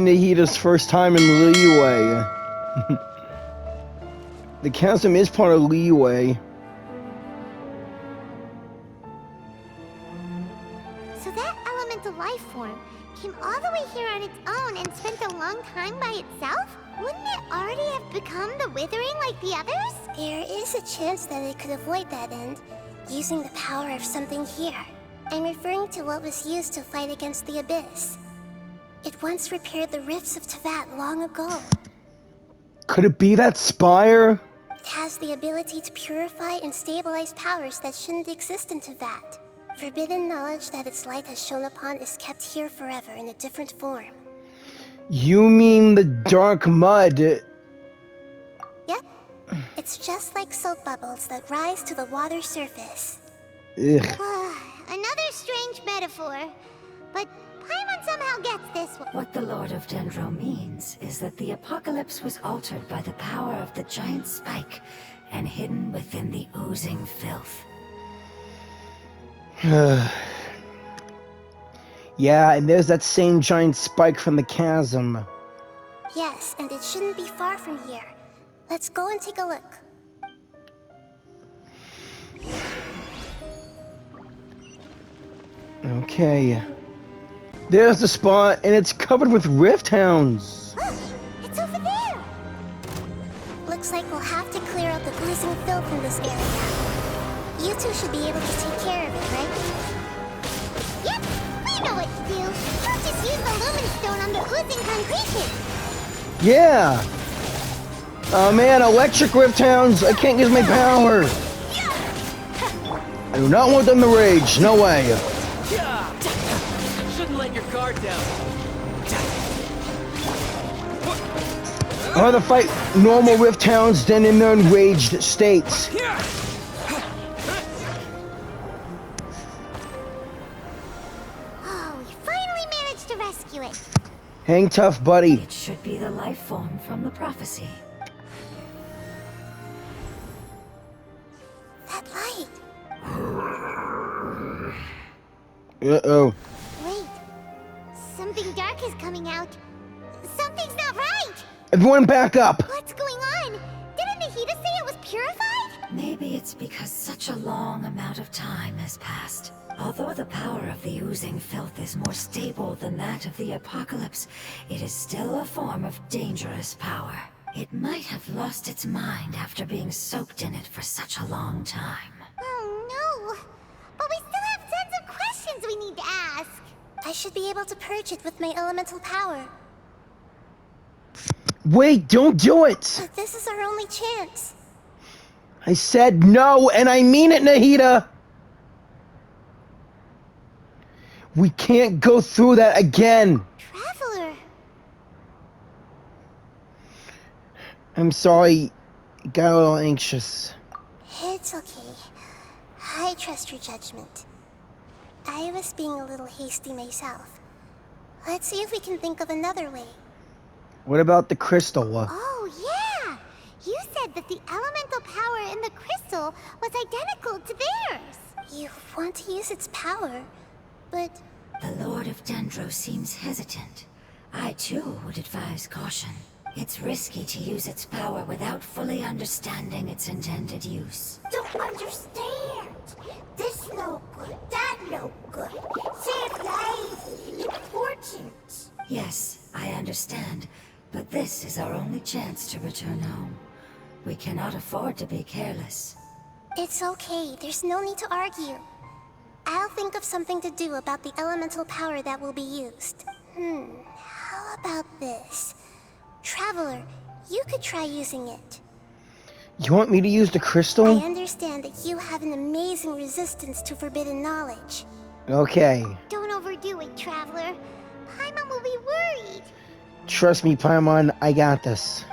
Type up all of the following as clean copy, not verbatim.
Nahida's first time in Leeway. The chasm is part of Leeway. So that elemental life form came all the way here on its own and spent a long time by itself? Wouldn't it already have become the Withering like the others? There is a chance that it could avoid that end, using the power of something here. I'm referring to what was used to fight against the Abyss. It once repaired the rifts of Teyvat long ago. Could it be that spire? It has the ability to purify and stabilize powers that shouldn't exist in Teyvat. Forbidden knowledge that its light has shone upon is kept here forever in a different form. You mean the dark mud? Yep. It's just like soap bubbles that rise to the water surface. Ugh. Another strange metaphor, but Paimon somehow gets this one. What the Lord of Dendro means is that the apocalypse was altered by the power of the giant spike and hidden within the oozing filth. Yeah, and there's that same giant spike from the chasm. Yes, and it shouldn't be far from here. Let's go and take a look. Okay. There's the spot, and it's covered with rift hounds. Look! It's over there! Looks like we'll have to clear out the oozing filth in this area. You two should be able to take care of it, right? Yep, we know what to do. We'll just use the lumen stone on the oozing concretion. Yeah! Oh man, electric rift hounds! I can't use my power! I do not want them to rage, no way! Shouldn't let your guard down. I'd rather fight normal rift hounds than in their enraged states. Oh, we finally managed to rescue it. Hang tough, buddy. It should be the life form from the prophecy. That light! Uh-oh. Wait, something dark is coming out. Something's not right. Everyone back up! What's going on? Didn't Nahida say it was purified? Maybe it's because such a long amount of time has passed. Although the power of the oozing filth is more stable than that of the apocalypse, it is still a form of dangerous power. It might have lost its mind after being soaked in it for such a long time. Oh no. But we still have tons of questions we need to ask. I should be able to purge it with my elemental power. Wait, don't do it! But this is our only chance. I said no, and I mean it, Nahida! We can't go through that again! Traveler. I'm sorry, got a little anxious. It's okay. I trust your judgment. I was being a little hasty myself. Let's see if we can think of another way. What about the crystal? Oh yeah. You said that the elemental power in the crystal was identical to theirs. You want to use its power, but The Lord of Dendro seems hesitant. I too would advise caution. It's risky to use its power without fully understanding its intended use. don't understand. This no good, that no good. Save lives is important. Yes, I understand, but this is our only chance to return home. We cannot afford to be careless. It's okay, there's no need to argue. I'll think of something to do about the elemental power that will be used. How about this? Traveler, you could try using it. You want me to use the I crystal? understand that you have an amazing resistance to forbidden knowledge. Okay. Don't overdo it, Traveler. Paimon will be worried. Trust me, Paimon, I got this.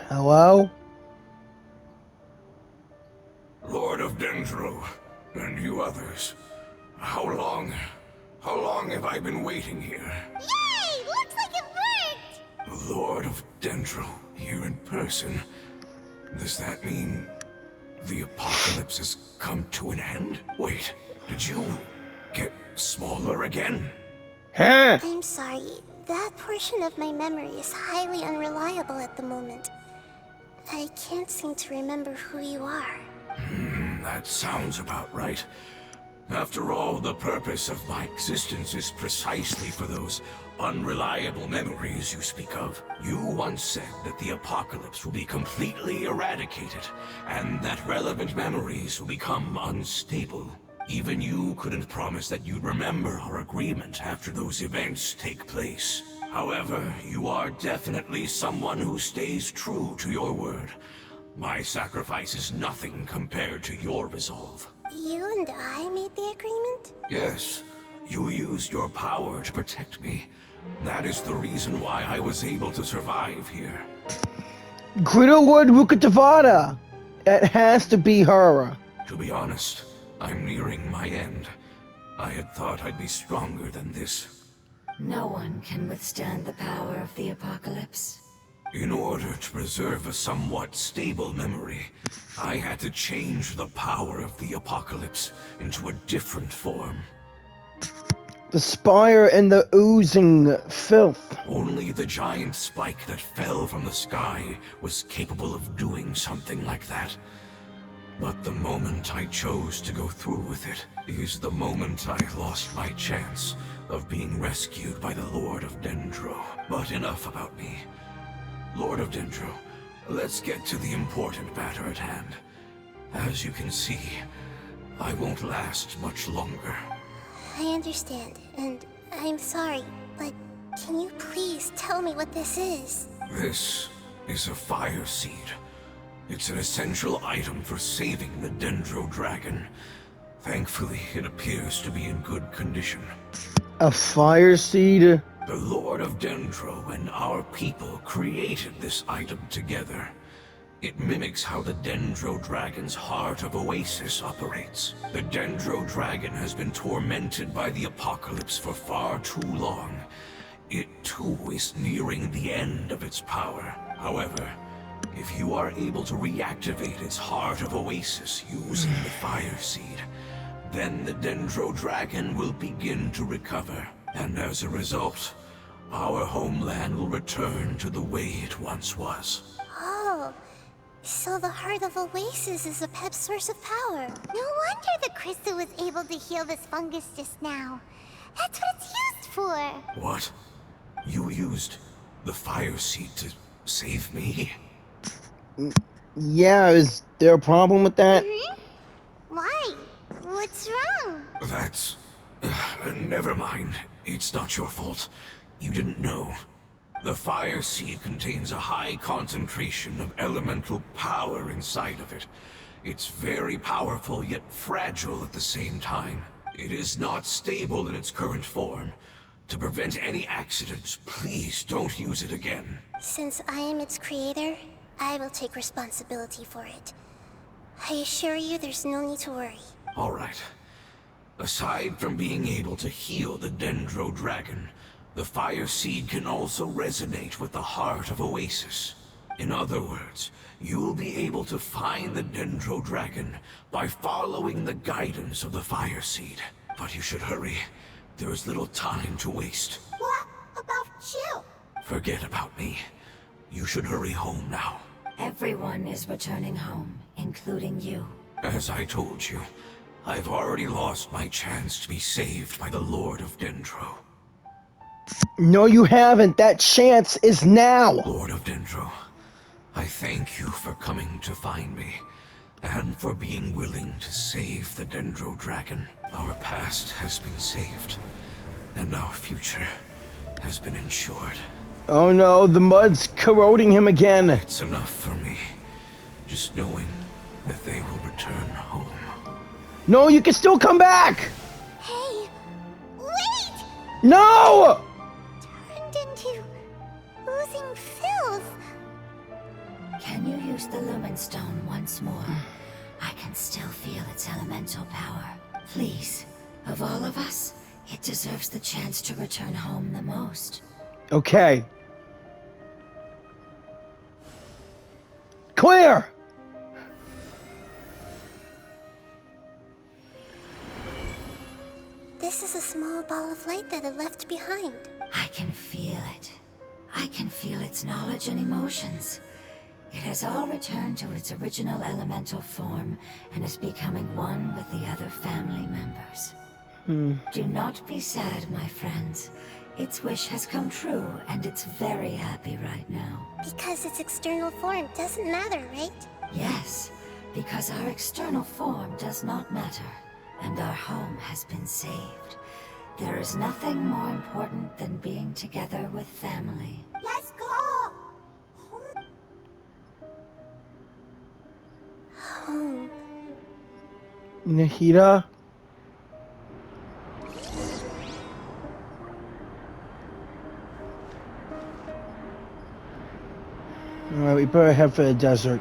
Hello? Lord of Dendro, and you others. How long have I've been waiting here. Yay! Looks like it worked! Lord of Dendro, here in person. Does that mean the apocalypse has come to an end? Wait, did you get smaller again? Huh? I'm sorry. That portion of my memory is highly unreliable at the moment. I can't seem to remember who you are. That sounds about right. After all, the purpose of my existence is precisely for those unreliable memories you speak of. You once said that the apocalypse will be completely eradicated, and that relevant memories will become unstable. Even you couldn't promise that you'd remember our agreement after those events take place. However, you are definitely someone who stays true to your word. My sacrifice is nothing compared to your resolve. You and I made the agreement? Yes, you used your power to protect me. That is the reason why I was able to survive here. Gridoward Rukatavada. That has to be her. To be honest, I'm nearing my end. I had thought I'd be stronger than this. No one can withstand the power of the apocalypse. In order to preserve a somewhat stable memory, I had to change the power of the apocalypse into a different form. The spire and the oozing filth. Only the giant spike that fell from the sky was capable of doing something like that. But the moment I chose to go through with it is the moment I lost my chance of being rescued by the Lord of Dendro. But enough about me. Lord of Dendro, let's get to the important matter at hand. As you can see, I won't last much longer. I understand, and I'm sorry, but can you please tell me what this is? This is a fire seed. It's an essential item for saving the Dendro Dragon. Thankfully, it appears to be in good condition. A fire seed? The Lord of Dendro and our people created this item together. It mimics how the Dendro Dragon's heart of Oasis operates. The Dendro Dragon has been tormented by the apocalypse for far too long. It too is nearing the end of its power. However, if you are able to reactivate its heart of Oasis using the fire seed, then the Dendro Dragon will begin to recover. And as a result, our homeland will return to the way it once was. Oh, so the Heart of Oasis is Apep's source of power. No wonder the crystal was able to heal this fungus just now. That's what it's used for. What? You used the fire seed to save me? Yeah, is there a problem with that? Why? What's wrong? That's... never mind. It's not your fault. You didn't know. The fire seed contains a high concentration of elemental power inside of it. It's very powerful, yet fragile at the same time. It is not stable in its current form. To prevent any accidents, please don't use it again. Since I am its creator, I will take responsibility for it. I assure you there's no need to worry. All right. Aside from being able to heal the Dendro Dragon, the fire seed can also resonate with the heart of Oasis. In other words, you'll be able to find the Dendro Dragon by following the guidance of the fire seed. But you should hurry. There is little time to waste. What about you? Forget about me. You should hurry home now. Everyone is returning home, including you. As I told you, I've already lost my chance to be saved by the Lord of Dendro. No, you haven't. That chance is now. Lord of Dendro, I thank you for coming to find me, and for being willing to save the Dendro Dragon. Our past has been saved, and our future has been ensured. Oh no, the mud's corroding him again. It's enough for me, just knowing that they will return home. No, you can still come back. Hey, wait! No! Turned into oozing filth. Can you use the Lumen Stone once more? I can still feel its elemental power. Please, of all of us, It deserves the chance to return home the most. Okay. Clear! This is a small ball of light that it left behind. I can feel it. I can feel its knowledge and emotions. It has all returned to its original elemental form and is becoming one with the other family members. Do not be sad, my friends. Its wish has come true, and it's very happy right now. Because its external form doesn't matter, right? Yes, because our external form does not matter, and our home has been saved. There is nothing more important than being together with family. Let's go! Home. Nahida? Alright, we better head for the desert.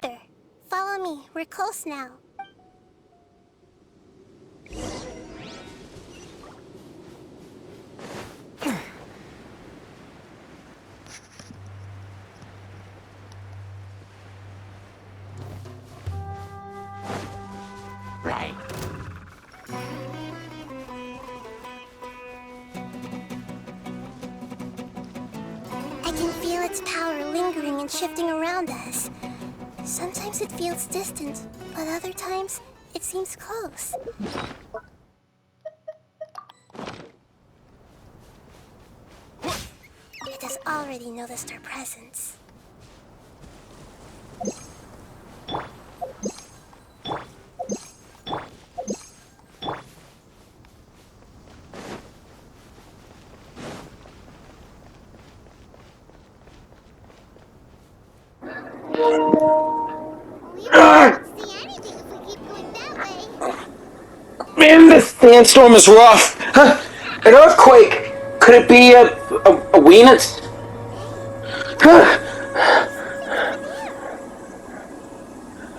There. Follow me. We're close now. Right. I can feel its power lingering and shifting around us. Sometimes it feels distant, but other times it seems close. It has already noticed our presence. We won't see anything if we keep going that way. Man, this sandstorm is rough. Huh? An earthquake. Could it be a Venus? Huh?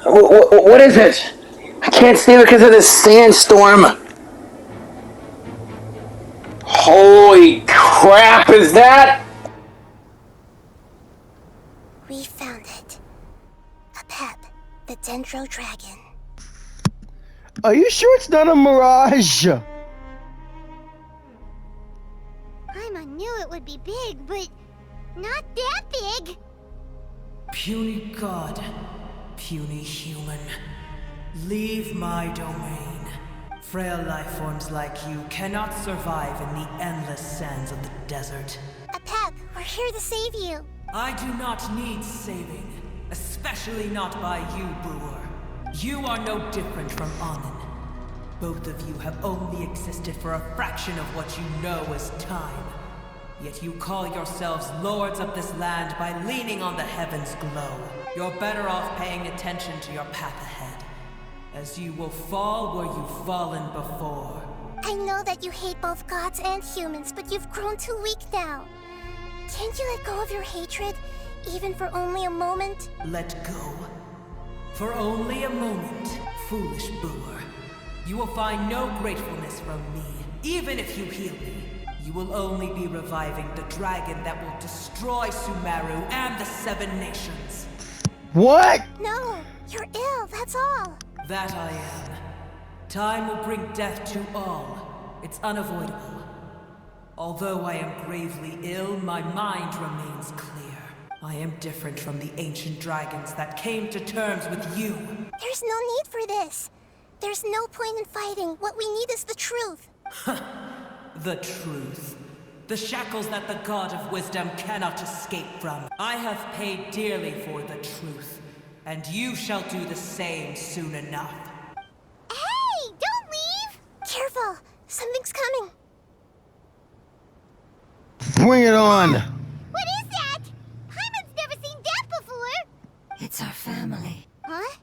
What is it? I can't see because of this sandstorm. Holy crap, is that? We found it. Apep, the Dendro Dragon. Are you sure it's not a mirage? I knew it would be big, but not that big. Puny god, puny human, leave my domain. Frail life forms like you cannot survive in the endless sands of the desert. Apep, we're here to save you. I do not need saving, especially not by you, brewer. You are no different from Amun. Both of you have only existed for a fraction of what you know as time. Yet you call yourselves lords of this land by leaning on the heavens' glow. You're better off paying attention to your path ahead, as you will fall where you've fallen before. I know that you hate both gods and humans, but you've grown too weak now. Can't you let go of your hatred, even for only a moment? Let go. For only a moment, foolish brewer. You will find no gratefulness from me, even if you heal me. You will only be reviving the dragon that will destroy Sumeru and the Seven Nations. What? No, you're ill, that's all. That I am. Time will bring death to all. It's unavoidable. Although I am gravely ill, my mind remains clear. I am different from the ancient dragons that came to terms with you. There's no need for this. There's no point in fighting. What we need is the truth. The truth. The shackles that the God of Wisdom cannot escape from. I have paid dearly for the truth, and you shall do the same soon enough. Hey, don't leave! Careful, something's coming. Bring it on! What is that? Hyman's never seen that before. It's our family. Huh?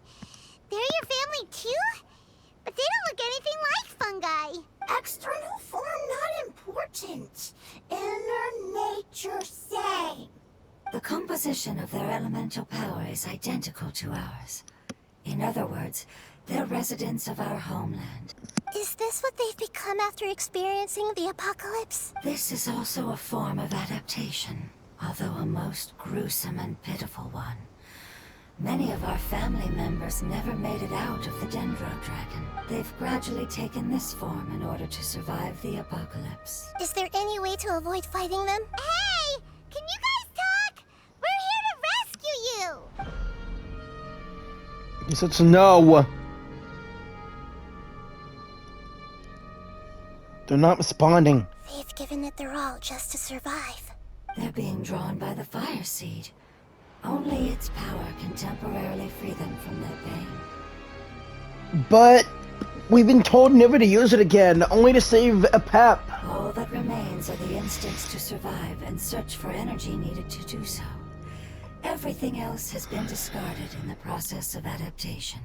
They're your family too? But they don't look anything like fungi. External form not important. Inner nature same. The composition of their elemental power is identical to ours. In other words, they're residents of our homeland. Is this what they've become after experiencing the apocalypse? This is also a form of adaptation, although a most gruesome and pitiful one. Many of our family members never made it out of the Dendro Dragon. They've gradually taken this form in order to survive the apocalypse. Is there any way to avoid fighting them? Hey! Can you guys talk? We're here to rescue you! He says no. They're not responding. They've given it their all just to survive. They're being drawn by the fire seed. Only its power can temporarily free them from their pain. But we've been told never to use it again, only to save Apep. All that remains are the instincts to survive and search for energy needed to do so. Everything else has been discarded in the process of adaptation.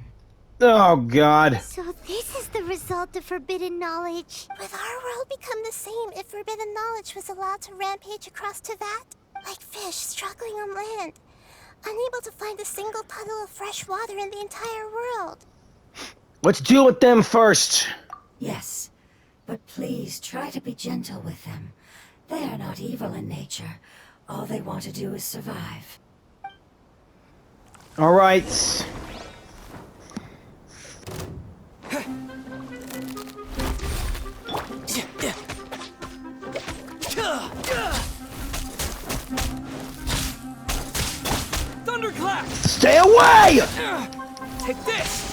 Oh, God. So this is the result of forbidden knowledge. Would our world become the same if forbidden knowledge was allowed to rampage across Teyvat? Like fish struggling on land, unable to find a single puddle of fresh water in the entire world. Let's deal with them first. Yes, but please try to be gentle with them. They are not evil in nature. All they want to do is survive. All right. Thunderclap! Stay away! Take this!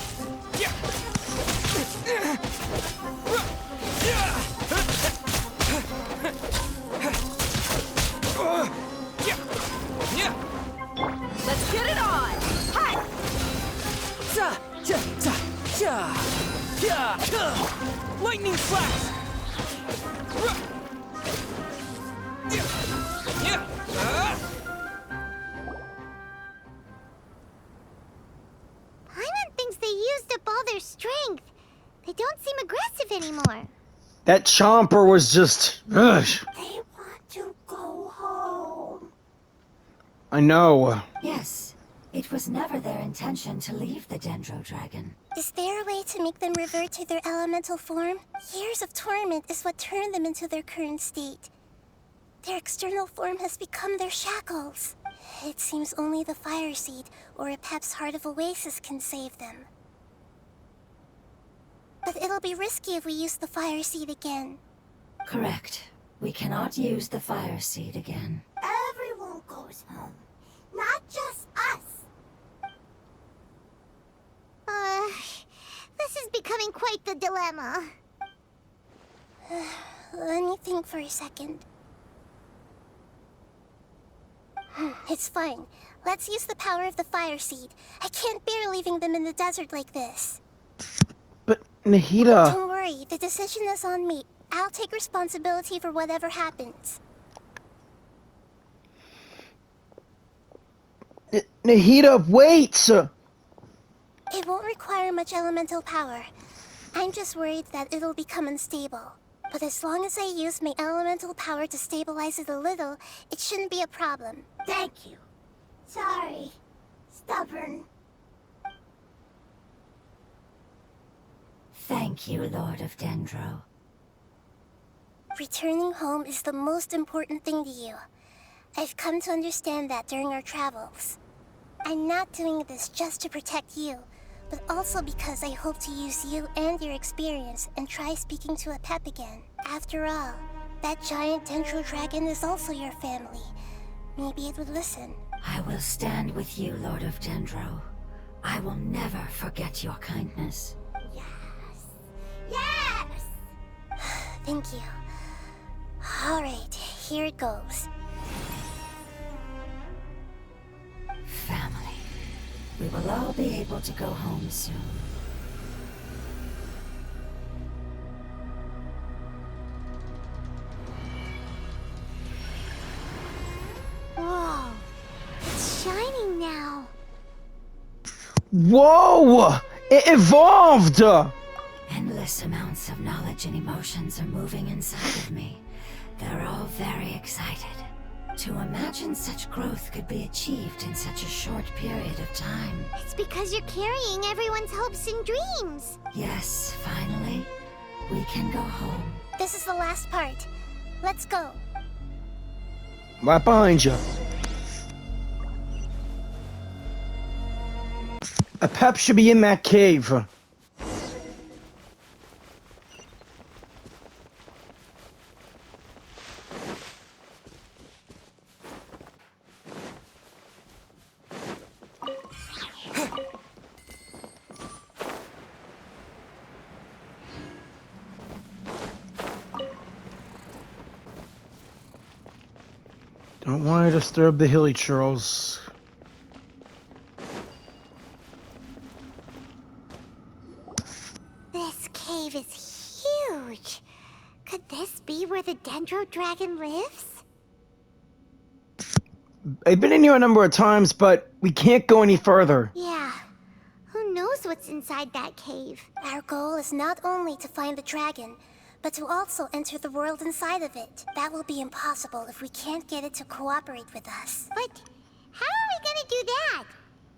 Let's get it on! Hi! Lightning flash! Paimon thinks they used up all their strength. They don't seem aggressive anymore. That chomper was just... Ugh. They want to go home. I know. Yes, it was never their intention to leave the Dendro Dragon. Is there a way to make them revert to their elemental form? Years of torment is what turned them into their current state. Their external form has become their shackles. It seems only the fire seed or Apep's Heart of Oasis can save them. But it'll be risky if we use the fire seed again. Correct. We cannot use the fire seed again. Everyone goes home, not just us. This is becoming quite the dilemma. Let me think for a second. It's fine. Let's use the power of the fire seed. I can't bear leaving them in the desert like this. But, Nahida... Don't worry, the decision is on me. I'll take responsibility for whatever happens. Nahida, wait! It won't require much elemental power. I'm just worried that it'll become unstable. But as long as I use my elemental power to stabilize it a little, it shouldn't be a problem. Thank you. Sorry. Stubborn. Thank you, Lord of Dendro. Returning home is the most important thing to you. I've come to understand that during our travels. I'm not doing this just to protect you, but also because I hope to use you and your experience and try speaking to Apep again. After all, that giant Dendro Dragon is also your family. Maybe it would listen. I will stand with you, Lord of Dendro. I will never forget your kindness. Yes! Thank you. Alright, here it goes. Family. We will all be able to go home soon. Whoa. It's shining now. Whoa! It evolved! Endless amounts of knowledge and emotions are moving inside of me. They're all very excited. To imagine such growth could be achieved in such a short period of time. It's because you're carrying everyone's hopes and dreams. Yes, finally. We can go home. This is the last part. Let's go. Right behind you. Apep should be in that cave. Don't want to disturb the hilly churls. This cave is huge. Could this be where the Dendro Dragon lives? I've been in here a number of times, but we can't go any further. Yeah. Who knows what's inside that cave? Our goal is not only to find the dragon, but to also enter the world inside of it. That will be impossible if we can't get it to cooperate with us. But how are we gonna do that?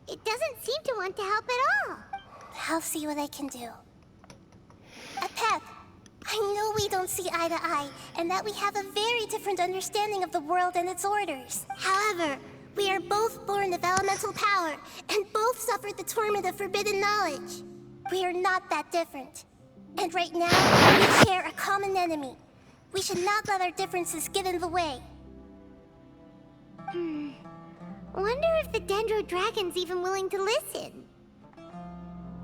It doesn't seem to want to help at all. I'll see what I can do. Apep, I know we don't see eye to eye, and that we have a very different understanding of the world and its orders. However, we are both born of elemental power, and both suffered the torment of forbidden knowledge. We are not that different. And right now, we share a common enemy. We should not let our differences get in the way. Wonder if the Dendro Dragon's even willing to listen.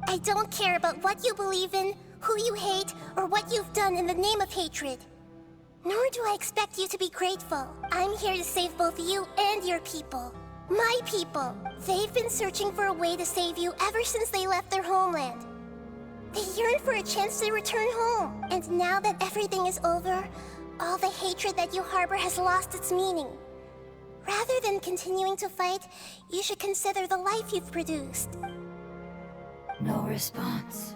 I don't care about what you believe in, who you hate, or what you've done in the name of hatred. Nor do I expect you to be grateful. I'm here to save both you and your people. My people. They've been searching for a way to save you ever since they left their homeland. They yearn for a chance to return home. And now that everything is over, all the hatred that you harbor has lost its meaning. Rather than continuing to fight, you should consider the life you've produced. No response.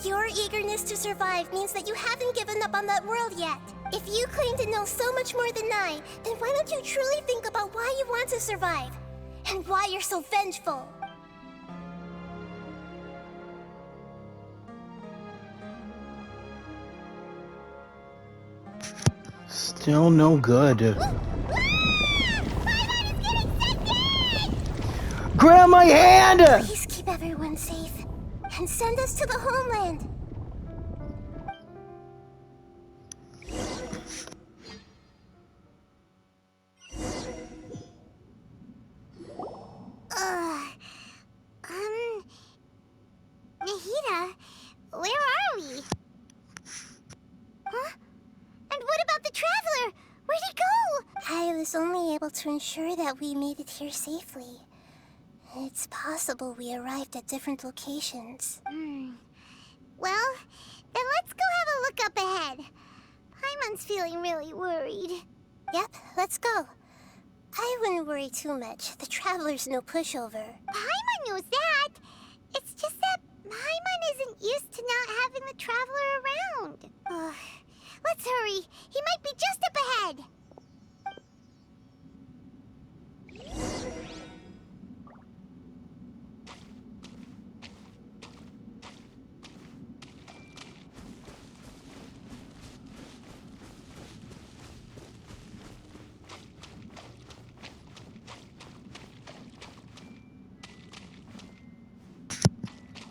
Your eagerness to survive means that you haven't given up on that world yet. If you claim to know so much more than I, then why don't you truly think about why you want to survive? And why you're so vengeful? Still no good. Grab my hand! Please keep everyone safe. And send us to the homeland. Nahida, where are we? Huh? And what about the Traveler? Where'd he go? I was only able to ensure that we made it here safely. It's possible we arrived at different locations. Well, then let's go have a look up ahead. Paimon's feeling really worried. Yep, let's go. I wouldn't worry too much. The Traveler's no pushover. Paimon knows that. It's just that Paimon isn't used to not having the Traveler around. Let's hurry. He might be just up ahead.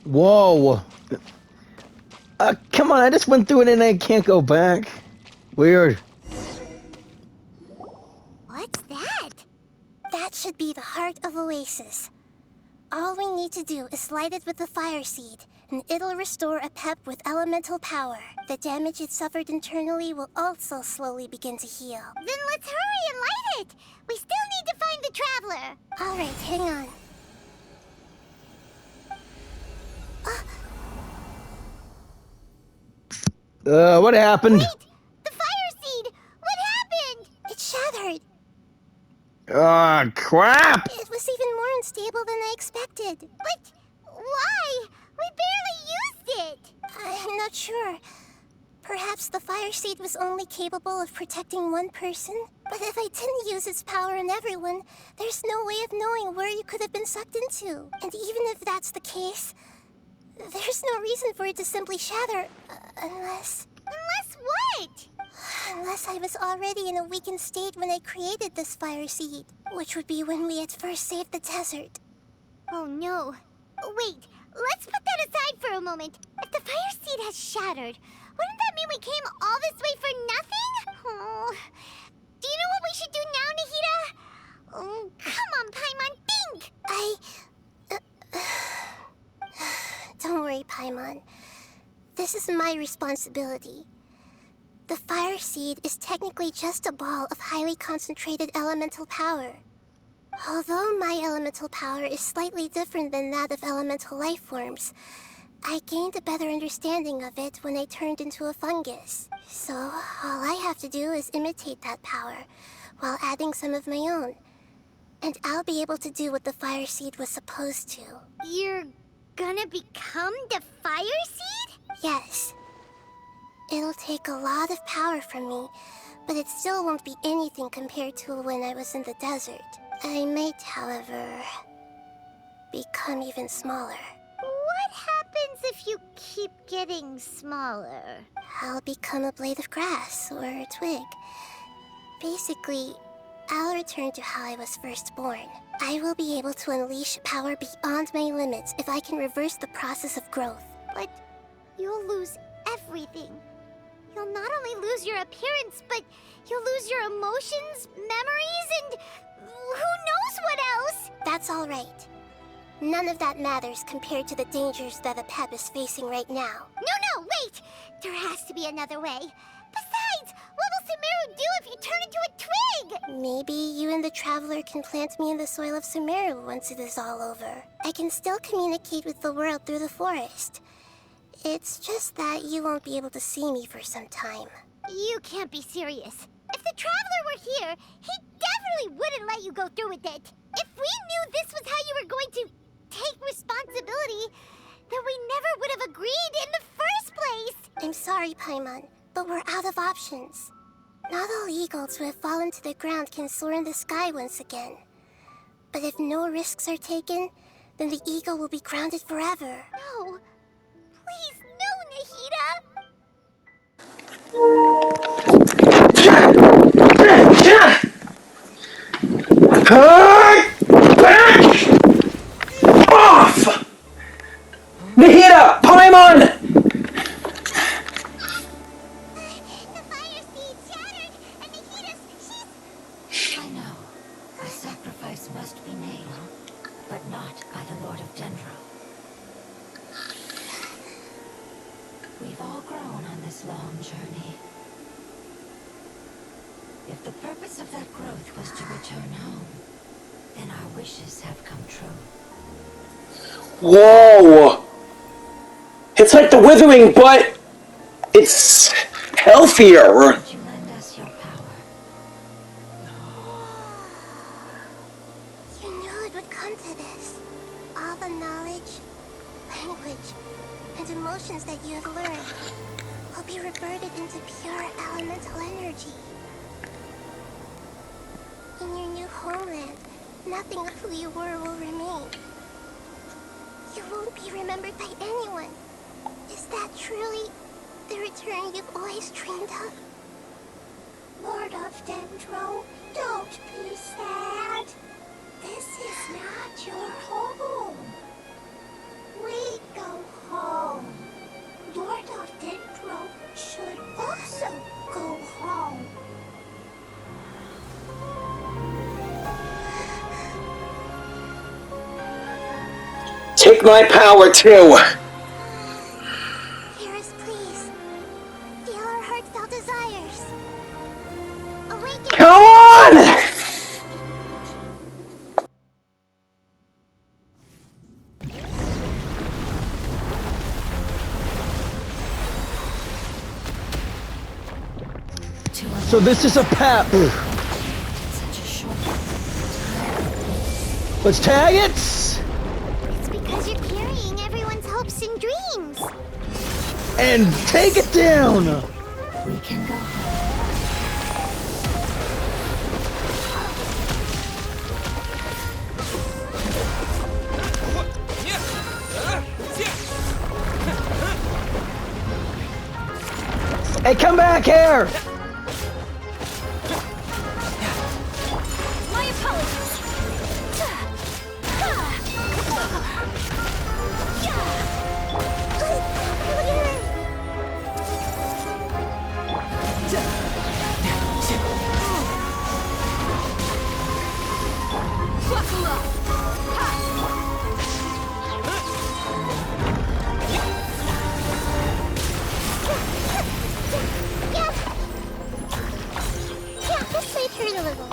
Whoa! Come on, I just went through it and I can't go back. Weird. What's that? That should be the heart of Oasis. All we need to do is light it with the fire seed, and it'll restore Apep with elemental power. The damage it suffered internally will also slowly begin to heal. Then let's hurry and light it. We still need to find the Traveler. Alright, hang on. What happened? Wait! The fire seed! What happened? It shattered. Ah, crap! It was even more unstable than I expected. But why? We barely used it. I'm not sure. Perhaps the fire seed was only capable of protecting one person? But if I didn't use its power on everyone, there's no way of knowing where you could have been sucked into. And even if that's the case, There's no reason for it to simply shatter, unless... Unless what? Unless I was already in a weakened state when I created this fire seed, which would be when we had first saved the desert. Oh no. Wait, let's put that aside for a moment. If the fire seed has shattered, wouldn't that mean we came all this way for nothing? Oh. Do you know what we should do now, Nahida? Oh, come on, Paimon, think! Don't worry, Paimon. This is my responsibility. The fire seed is technically just a ball of highly concentrated elemental power. Although my elemental power is slightly different than that of elemental life forms, I gained a better understanding of it when I turned into a fungus. So, all I have to do is imitate that power, while adding some of my own. And I'll be able to do what the fire seed was supposed to. You're gonna become the fire seed? Yes. It'll take a lot of power from me, but it still won't be anything compared to when I was in the desert. I might, however, become even smaller. What happens if you keep getting smaller? I'll become a blade of grass or a twig. Basically, I'll return to how I was first born. I will be able to unleash power beyond my limits if I can reverse the process of growth. But you'll lose everything. You'll not only lose your appearance, but you'll lose your emotions, memories, and who knows what else? That's all right. None of that matters compared to the dangers that Apep is facing right now. No, wait! There has to be another way. Besides, what will Sumeru do if you turn into a twig? Maybe you and the Traveler can plant me in the soil of Sumeru once it is all over. I can still communicate with the world through the forest. It's just that you won't be able to see me for some time. You can't be serious. If the Traveler were here, he definitely wouldn't let you go through with it. If we knew this was how you were going to take responsibility, then we never would have agreed in the first place. I'm sorry, Paimon, but we're out of options. Not all eagles who have fallen to the ground can soar in the sky once again. But if no risks are taken, then the eagle will be grounded forever. No. Please, no, Nahida! Back off! Nahida! Paimon! The fire seed shattered, and she's... I know. A sacrifice must be made, but not by the Lord of Dendro. We've all grown on this long journey. If the purpose of that growth was to return home, then our wishes have come true. Whoa! It's like the Withering, but it's healthier. Would you lend us your power? You knew it would come to this. All the knowledge, language, and emotions that you have learned will be reverted into pure elemental energy. In your new homeland, nothing of who you were will remain. You won't be remembered by anyone. Is that truly the return you've always dreamed of? Lord of Dendro, don't be sad. This is not your home. We go home. Lord of Dendro should also go home. Take my power too. Paris, please. Feel our heartfelt desires. Awaken. Come on! So this is Apep. Such a short time. Let's tag it. It's because you're carrying everyone's hopes and dreams. And take it down. We can go home. Hey, come back here! My apologies. Buckle up. Yeah, let's play through it a little.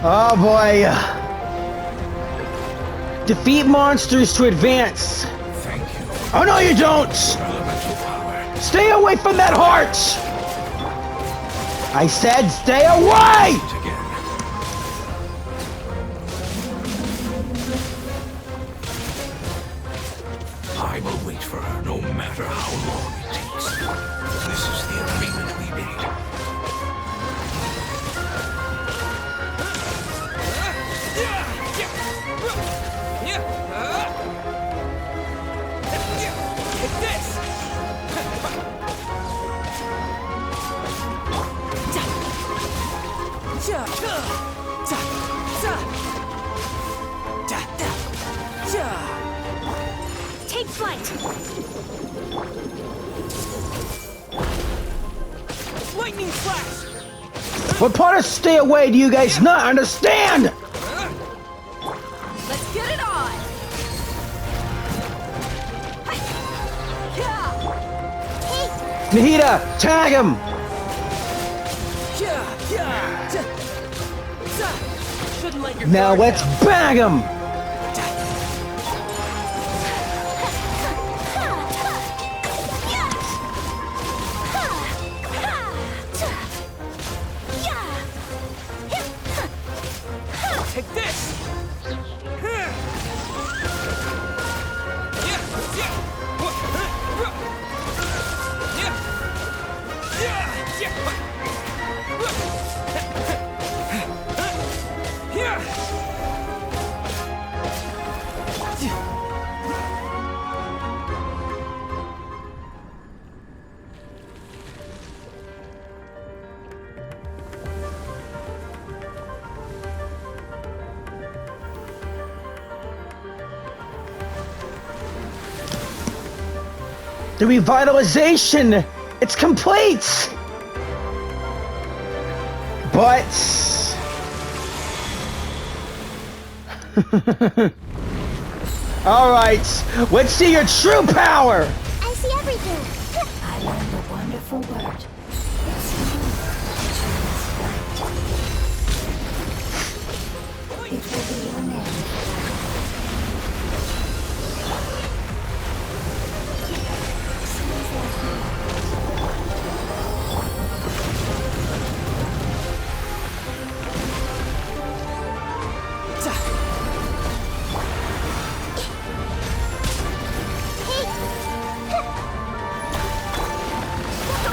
Oh boy. Defeat monsters to advance. Thank you. Oh no, you don't! Elemental power. Stay away from that heart! I said stay away! Meet again. I will wait for her no matter how long it takes. This is the agreement we made. Take this! Take flight. Lightning flash! What part of stay away do you guys not understand? Let's get it on. Nahida, tag him! Shouldn't let your Now guard let's down. bag him! Take this! The revitalization! It's complete! But... Alright, let's see your true power! I see everything. I learned a wonderful word. It will be your name.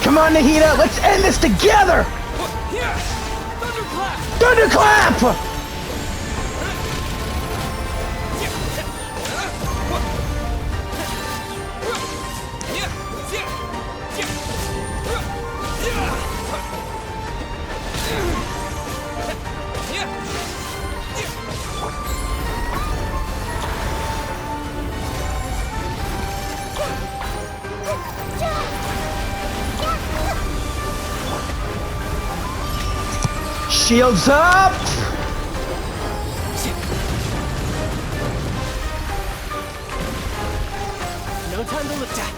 Come on, Nahida, let's end this together! Thunderclap! Thunderclap! Shields up! No time to look at.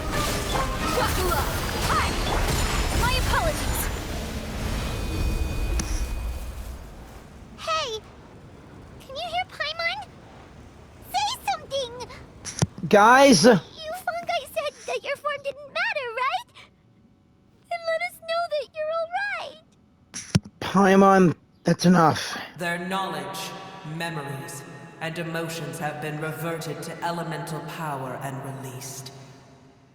Buckle up. Hi. My apologies. Hey, can you hear Paimon? Say something. Guys, You fungi said that your form didn't matter, right? Then let us know that you're all right. Paimon, that's enough. Their knowledge, memories, and emotions have been reverted to elemental power and released.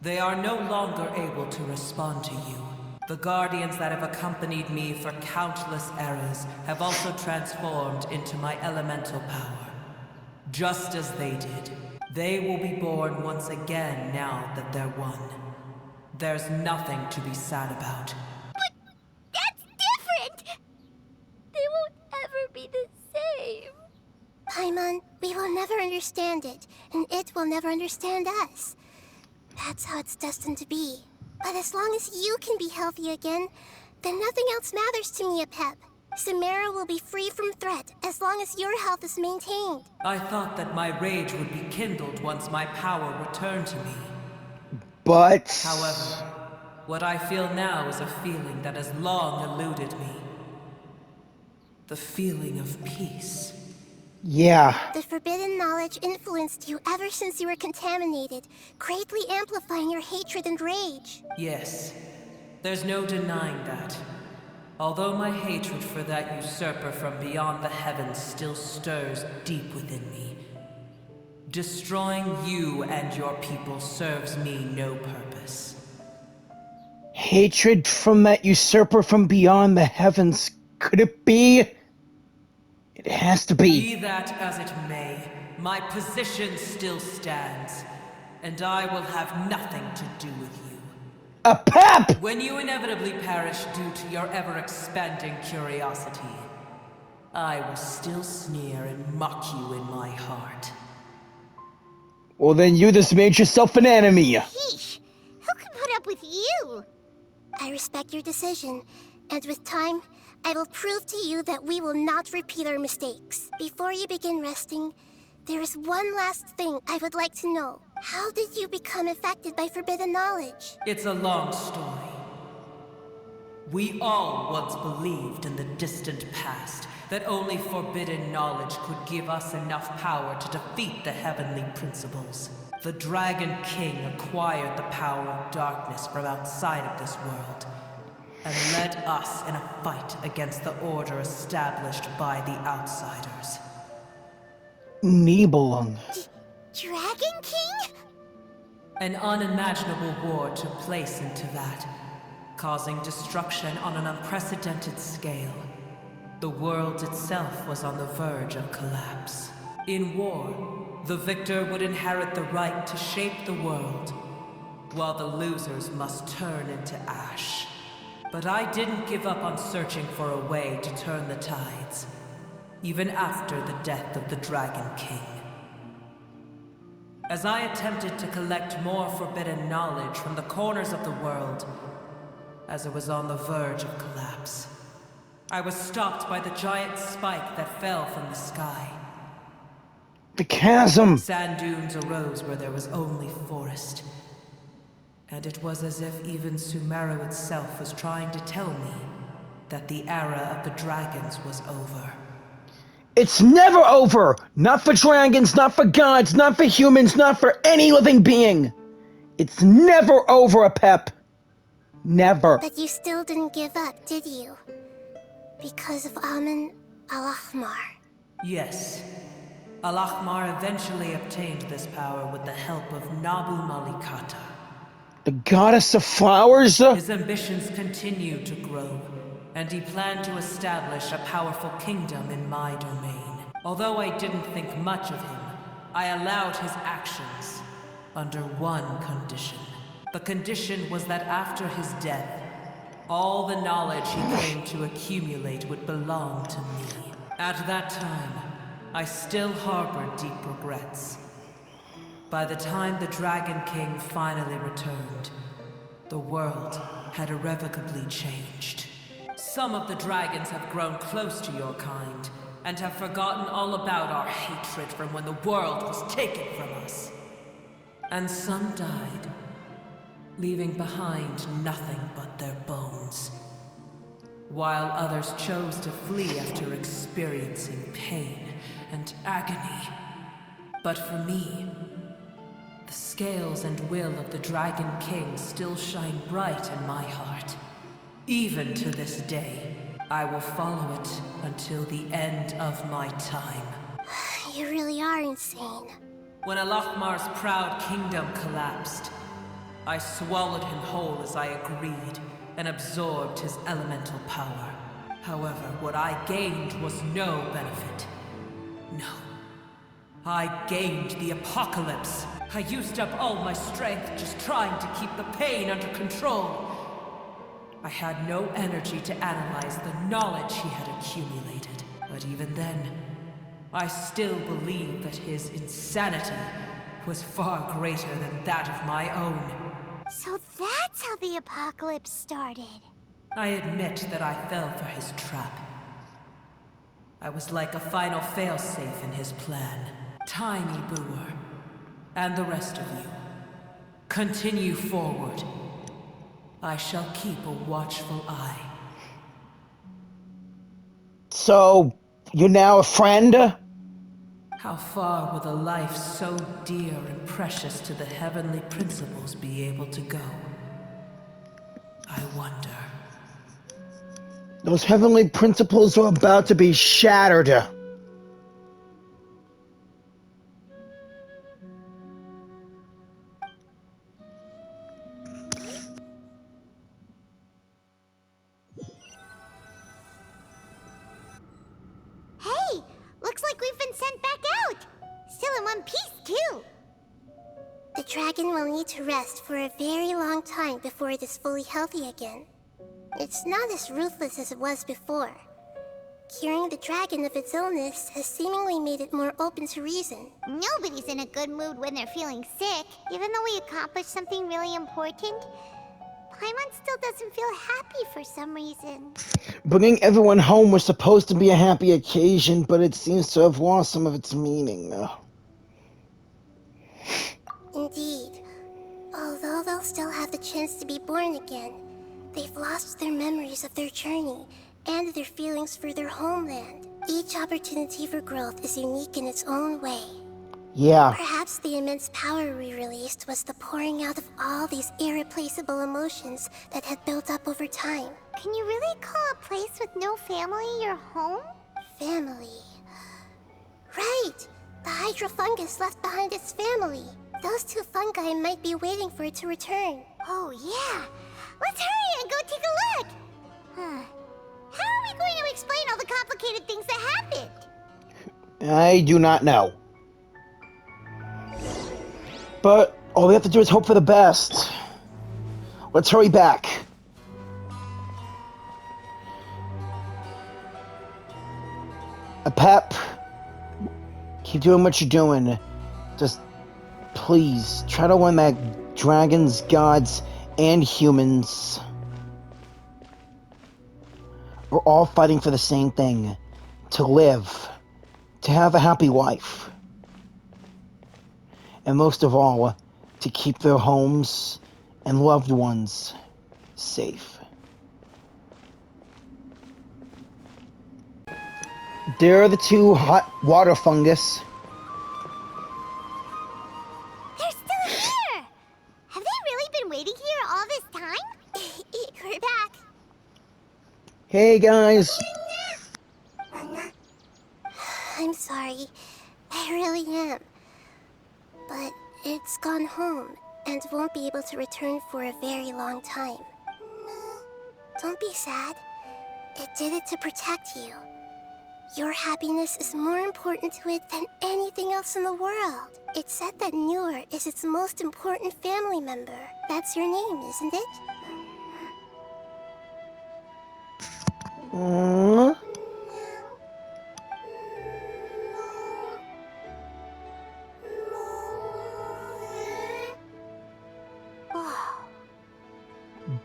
They are no longer able to respond to you. The guardians that have accompanied me for countless eras have also transformed into my elemental power. Just as they did. They will be born once again now that they're one. There's nothing to be sad about. But that's different! They won't ever be the same. Paimon, we will never understand it, and it will never understand us. That's how it's destined to be. But as long as you can be healthy again, then nothing else matters to me, Apep. Samara will be free from threat as long as your health is maintained. I thought that my rage would be kindled once my power returned to me. But... However, what I feel now is a feeling that has long eluded me. The feeling of peace. yeah. The forbidden knowledge influenced you ever since you were contaminated, greatly amplifying your hatred and rage. Yes, there's no denying that. Although my hatred for that usurper from beyond the heavens still stirs deep within me, destroying you and your people serves me no purpose. Hatred from that usurper from beyond the heavens. Could it be? It has to be. Be that as it may, my position still stands, and I will have nothing to do with you. Apep! When you inevitably perish due to your ever-expanding curiosity, I will still sneer and mock you in my heart. Well, then you just made yourself an enemy. Yeesh, who can put up with you? I respect your decision, and with time, I will prove to you that we will not repeat our mistakes. Before you begin resting, there is one last thing I would like to know. How did you become affected by forbidden knowledge? It's a long story. We all once believed in the distant past that only forbidden knowledge could give us enough power to defeat the heavenly principles. The Dragon King acquired the power of darkness from outside of this world, and led us in a fight against the order established by the outsiders. Nibelung. Dragon King? An unimaginable war took place into that, causing destruction on an unprecedented scale. The world itself was on the verge of collapse. In war, the victor would inherit the right to shape the world, while the losers must turn into ash. But I didn't give up on searching for a way to turn the tides, even after the death of the Dragon King. As I attempted to collect more forbidden knowledge from the corners of the world, as it was on the verge of collapse, I was stopped by the giant spike that fell from the sky. The chasm. Sand dunes arose where there was only forest. And it was as if even Sumeru itself was trying to tell me that the era of the dragons was over. It's never over! Not for dragons, not for gods, not for humans, not for any living being! It's never over, Apep. Never. But you still didn't give up, did you? Because of Amun Al-Ahmar. Yes. Al-Ahmar eventually obtained this power with the help of Nabu Malikata. The goddess of flowers? His ambitions continued to grow, and he planned to establish a powerful kingdom in my domain. Although I didn't think much of him, I allowed his actions under one condition. The condition was that after his death, all the knowledge he came to accumulate would belong to me. At that time, I still harbored deep regrets. By the time the Dragon King finally returned, the world had irrevocably changed. Some of the dragons have grown close to your kind, and have forgotten all about our hatred from when the world was taken from us. And some died, leaving behind nothing but their bones, while others chose to flee after experiencing pain and agony. But for me, the scales and will of the Dragon King still shine bright in my heart. Even to this day, I will follow it until the end of my time. You really are insane. When Al-Ahmar's proud kingdom collapsed, I swallowed him whole as I agreed, and absorbed his elemental power. However, what I gained was no benefit. No. I gained the apocalypse. I used up all my strength just trying to keep the pain under control. I had no energy to analyze the knowledge he had accumulated. But even then, I still believe that his insanity was far greater than that of my own. So that's how the apocalypse started. I admit that I fell for his trap. I was like a final failsafe in his plan. Tiny Brewer, and the rest of you, continue forward. I shall keep a watchful eye. So, you're now a friend? How far will a life so dear and precious to the heavenly principles be able to go? I wonder. Those heavenly principles are about to be shattered. Hey, looks like we've been sent back out. Still in one piece, too. The dragon will need to rest for a very long time before it is fully healthy again. It's not as ruthless as it was before. Curing the dragon of its illness has seemingly made it more open to reason. Nobody's in a good mood when they're feeling sick. Even though we accomplished something really important, Paimon still doesn't feel happy for some reason. Bringing everyone home was supposed to be a happy occasion, but it seems to have lost some of its meaning. Indeed. Although they'll still have the chance to be born again, they've lost their memories of their journey and their feelings for their homeland. Each opportunity for growth is unique in its own way. Yeah. Perhaps the immense power we released was the pouring out of all these irreplaceable emotions that had built up over time. Can you really call a place with no family your home? Family. Right! The Hydra fungus left behind its family. Those two fungi might be waiting for it to return. Oh, yeah. Let's hurry and go take a look. How are we going to explain all the complicated things that happened? I do not know. But all we have to do is hope for the best. Let's hurry back. Apep, keep doing what you're doing. Just please try to win back dragons, gods, and humans. We're all fighting for the same thing. To live. To have a happy life. And most of all, to keep their homes and loved ones safe. There are the two hot water fungus. They're still here! Have they really been waiting here all this time? We're back. Hey guys! I'm sorry. I really am. But it's gone home and won't be able to return for a very long time. Don't be sad. It did it to protect you. Your happiness is more important to it than anything else in the world. It said that Newer is its most important family member. That's your name, isn't it?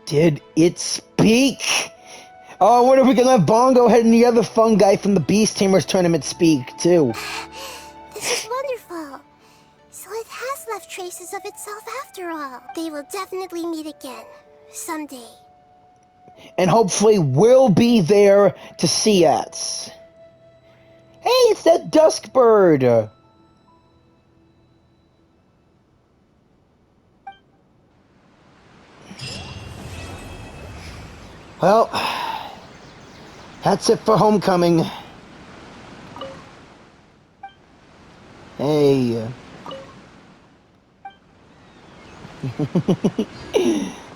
Did it speak? Oh, what if we can let Bongo Head and the other fungi from the Beast Tamers tournament speak, too? This is wonderful. So it has left traces of itself after all. They will definitely meet again. Someday. And hopefully we'll be there to see us. Hey, it's that dusk bird! Well, that's it for homecoming. Hey.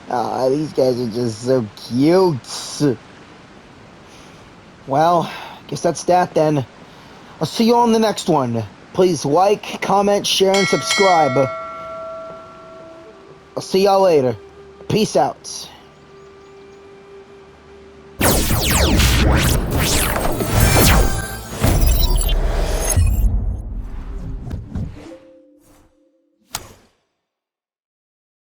Ah, these guys are just so cute. Well, guess that's that then. I'll see you on the next one. Please like, comment, share, and subscribe. I'll see y'all later. Peace out.